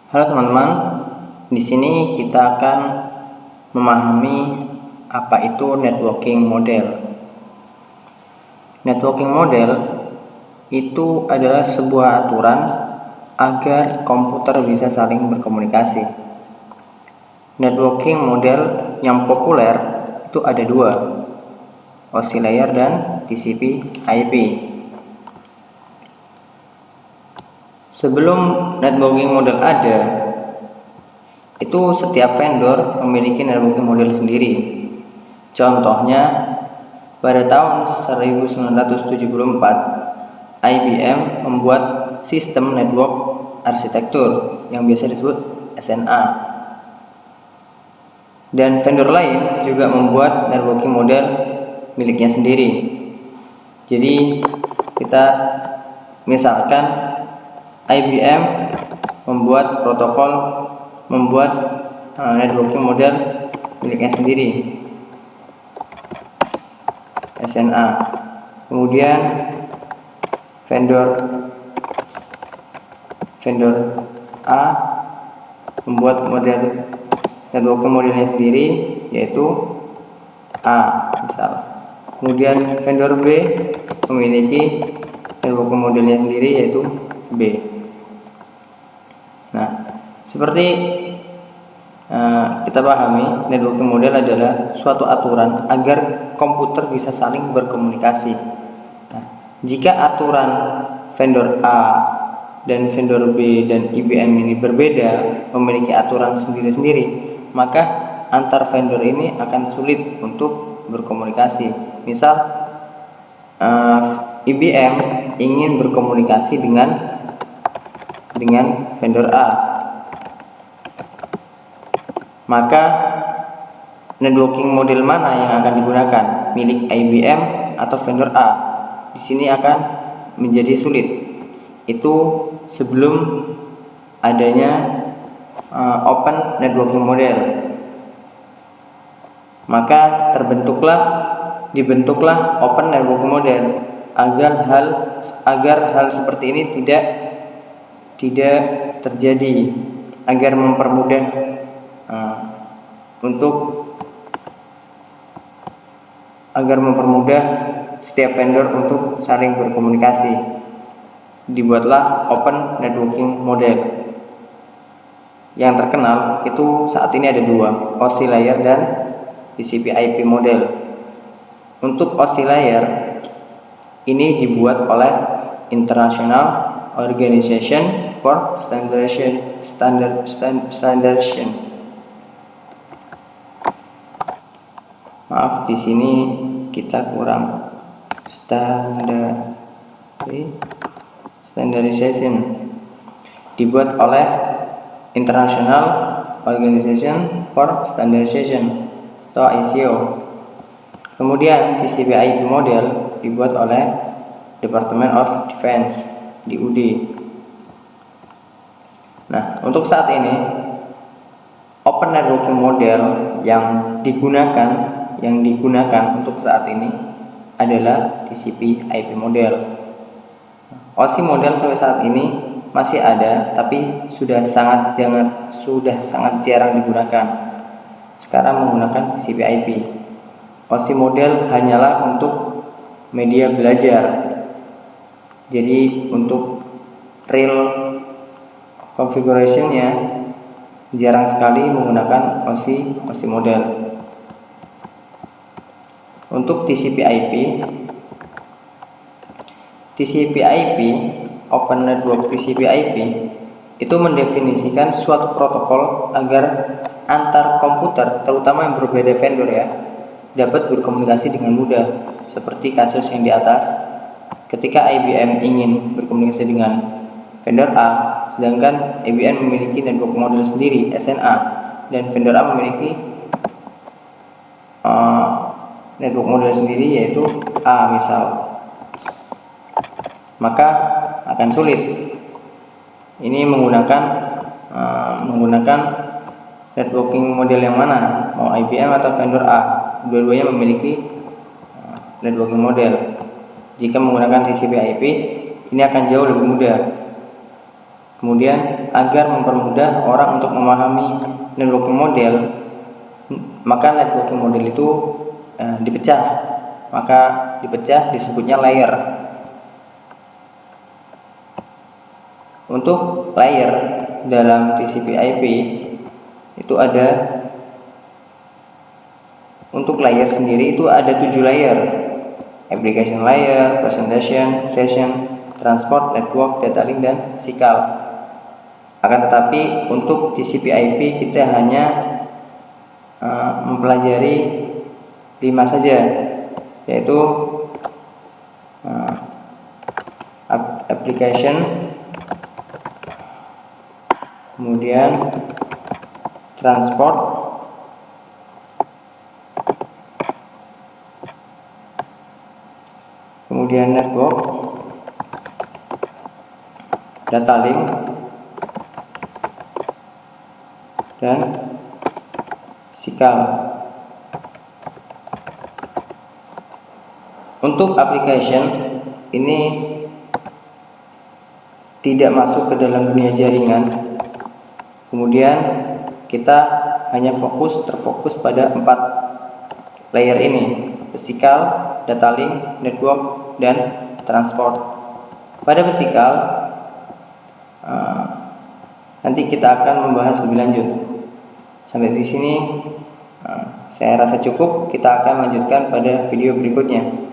Halo teman-teman, di sini kita akan memahami apa itu networking model. Networking model itu adalah sebuah aturan agar komputer bisa saling berkomunikasi. Networking model yang populer itu ada dua, OSI layer dan TCP/IP. Sebelum networking model ada, itu setiap vendor memiliki networking model sendiri. Contohnya, pada tahun 1974, IBM membuat sistem network arsitektur yang biasa disebut SNA. Dan vendor lain juga membuat networking model miliknya sendiri. Jadi, kita misalkan IBM membuat networking model miliknya sendiri, SNA. Kemudian vendor A membuat networking modelnya sendiri, yaitu A misal. Kemudian vendor B memiliki networking modelnya sendiri, yaitu B. Nah, seperti kita pahami, networking model adalah suatu aturan agar komputer bisa saling berkomunikasi. Nah, jika aturan vendor A dan vendor B dan IBM ini berbeda, memiliki aturan sendiri-sendiri, maka antar vendor ini akan sulit untuk berkomunikasi. Misal, IBM ingin berkomunikasi dengan vendor A, maka networking model mana yang akan digunakan, milik IBM atau vendor A? Di sini akan menjadi sulit. Itu sebelum adanya open networking model. Maka dibentuklah open networking model agar hal seperti ini tidak terjadi, agar mempermudah setiap vendor untuk saling berkomunikasi. Dibuatlah open networking model. Yang terkenal itu saat ini ada dua, OSI layer dan TCP/IP model. Untuk OSI layer ini dibuat oleh International Organization for Standardization. Maaf, di sini kita kurang standardization. Dibuat oleh International Organization for Standardization atau ICO. Kemudian TCP/IP model dibuat oleh Department of Defense, DoD. Nah, untuk saat ini open networking model yang digunakan untuk saat ini adalah TCP/IP model. OSI model sampai saat ini masih ada, tapi sudah sangat jarang digunakan. Sekarang menggunakan TCP/IP. OSI model hanyalah untuk media belajar. Jadi untuk real configuration-nya jarang sekali menggunakan OSI model. Untuk TCP/IP, Open Network TCP/IP itu mendefinisikan suatu protokol agar antar komputer, terutama yang berbeda vendor dapat berkomunikasi dengan mudah. Seperti kasus yang di atas, ketika IBM ingin berkomunikasi dengan vendor A, sedangkan IBM memiliki network model sendiri, SNA, dan vendor A memiliki network model sendiri, yaitu A misal, maka akan sulit. Ini menggunakan networking model yang mana, mau IBM atau vendor A, dua-duanya memiliki networking model. Jika menggunakan TCP/IP, ini akan jauh lebih mudah. Kemudian agar mempermudah orang untuk memahami networking model, maka networking model itu dipecah. Maka dipecah disebutnya layer. Untuk layer dalam TCP/IP itu ada, untuk layer sendiri itu ada 7 layer: application layer, presentation, session, transport, network, data link, dan physical. Akan tetapi untuk TCP/IP kita hanya mempelajari 5 saja, yaitu application, kemudian transport, kemudian network, data link, dan physical. Untuk application ini tidak masuk ke dalam dunia jaringan. Kemudian kita hanya terfokus pada 4 layer ini: physical, data link, network, dan transport. Pada physical nanti kita akan membahas lebih lanjut. Sampai di sini saya rasa cukup. Kita akan lanjutkan pada video berikutnya.